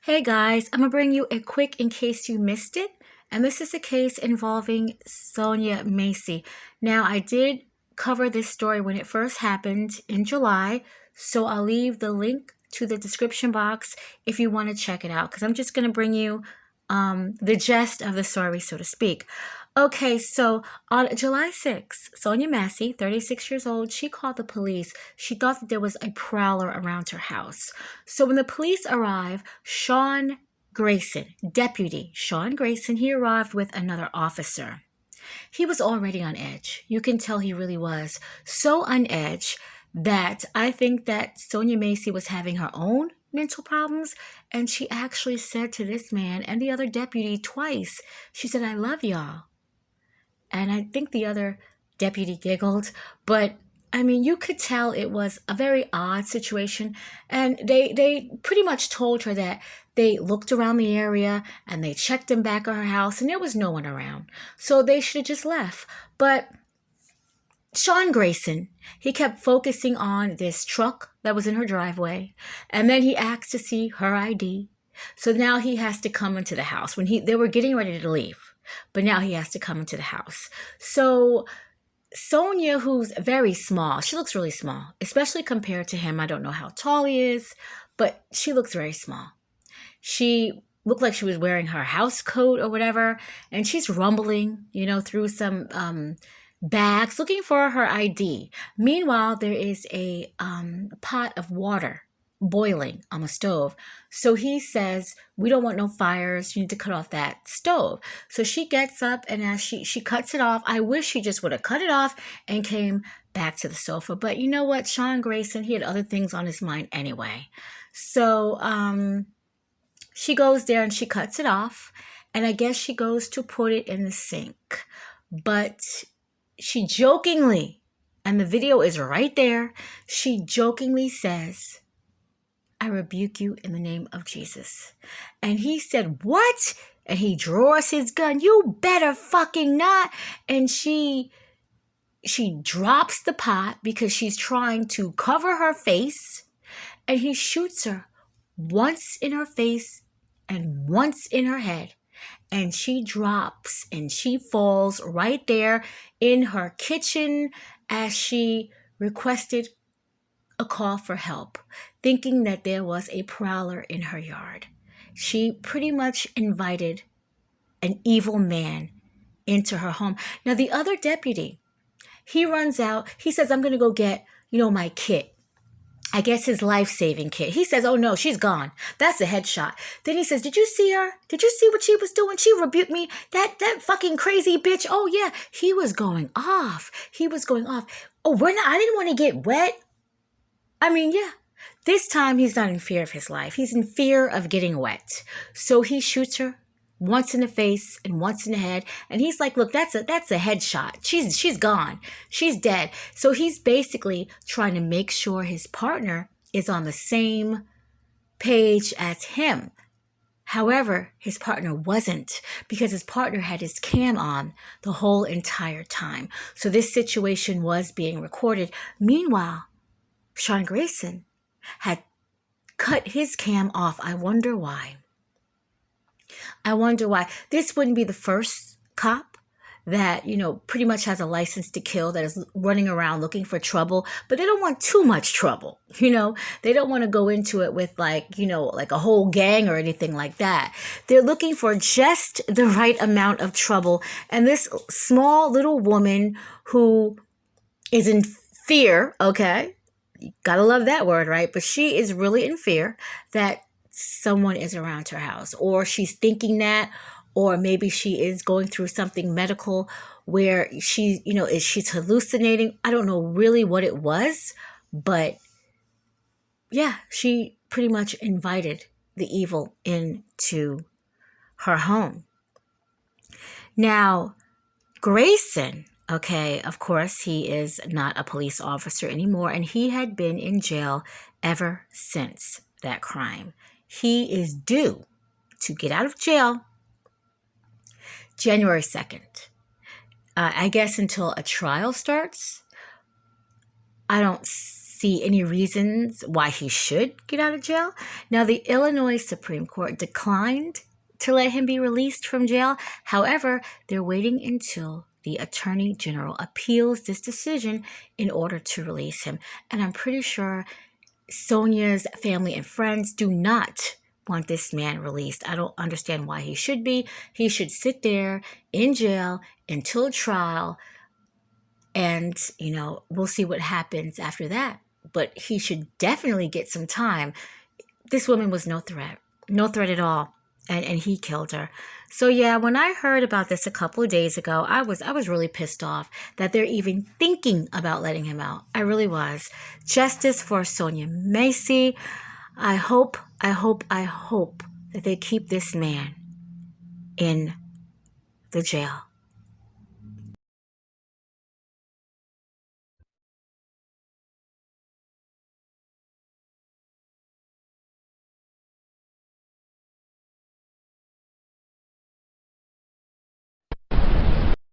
Hey guys, I'm gonna bring you a quick in case you missed it. And this is a case involving Sonya Massey. Now, I did cover this story when it first happened in July, so I'll leave the link to the description box if you want to check it out, because I'm just gonna bring you the gist of the story, so to speak. Okay, so on July 6th, Sonya Massey, 36 years old, she called the police. She thought that there was a prowler around her house. So when the police arrived, Sean Grayson, Deputy Sean Grayson, he arrived with another officer. He was already on edge. You can tell he really was. So on edge that I think that Sonya Massey was having her own mental problems. And she actually said to this man and the other deputy twice, she said, "I love y'all." And I think the other deputy giggled, but I mean, you could tell it was a very odd situation. And they pretty much told her that they looked around the area and they checked in back of her house and there was no one around. So they should have just left. But Sean Grayson, he kept focusing on this truck that was in her driveway. And then he asked to see her ID. So now he has to come into the house when they were getting ready to leave. But now he has to come into the house. So Sonya, who's very small, she looks really small, especially compared to him. I don't know how tall he is, but she looks very small. She looked like she was wearing her house coat or whatever, and she's rumbling, through some bags looking for her ID. Meanwhile, there is a pot of water boiling on the stove. So he says, "We don't want no fires. You need to cut off that stove." So she gets up, and as she cuts it off, I wish she just would have cut it off and came back to the sofa. But you know what? Sean Grayson, he had other things on his mind anyway. So she goes there and she cuts it off. And I guess she goes to put it in the sink. But she jokingly, and the video is right there, she jokingly says, "I rebuke you in the name of Jesus." And he said, "What?" And he draws his gun. "You better fucking not." And she drops the pot because she's trying to cover her face. And he shoots her once in her face and once in her head. And she drops and she falls right there in her kitchen as she requested a call for help, thinking that there was a prowler in her yard. She pretty much invited an evil man into her home. Now, the other deputy, he runs out. He says, "I'm going to go get, my kit." I guess his life-saving kit. He says, "Oh no, she's gone. That's a headshot." Then he says, "Did you see her? Did you see what she was doing? She rebuked me. That fucking crazy bitch." Oh yeah, he was going off. He was going off. "Oh, I didn't want to get wet." I mean, yeah. This time he's not in fear of his life. He's in fear of getting wet. So he shoots her once in the face and once in the head. And he's like, "Look, that's a headshot. She's gone. She's dead." So he's basically trying to make sure his partner is on the same page as him. However, his partner wasn't, because his partner had his cam on the whole entire time. So this situation was being recorded. Meanwhile, Sean Grayson had cut his cam off. I wonder why. This wouldn't be the first cop that, pretty much has a license to kill, that is running around looking for trouble, but they don't want too much trouble. They don't want to go into it with like a whole gang or anything like that. They're looking for just the right amount of trouble. And this small little woman who is in fear, okay? Gotta love that word, right? But she is really in fear that someone is around her house, or she's thinking that, or maybe she is going through something medical where she's hallucinating. I don't know really what it was, but yeah, she pretty much invited the evil into her home. Now, Grayson, okay, of course, he is not a police officer anymore, and he had been in jail ever since that crime. He is due to get out of jail January 2nd. I guess until a trial starts. I don't see any reasons why he should get out of jail. Now, the Illinois Supreme Court declined to let him be released from jail. However, they're waiting until the Attorney General appeals this decision in order to release him. And I'm pretty sure Sonya's family and friends do not want this man released. I don't understand why he should be. He should sit there in jail until trial, and, we'll see what happens after that. But he should definitely get some time. This woman was no threat at all. And he killed her. So yeah, when I heard about this a couple of days ago, I was really pissed off that they're even thinking about letting him out. I really was. Justice for Sonya Massey. I hope that they keep this man in the jail.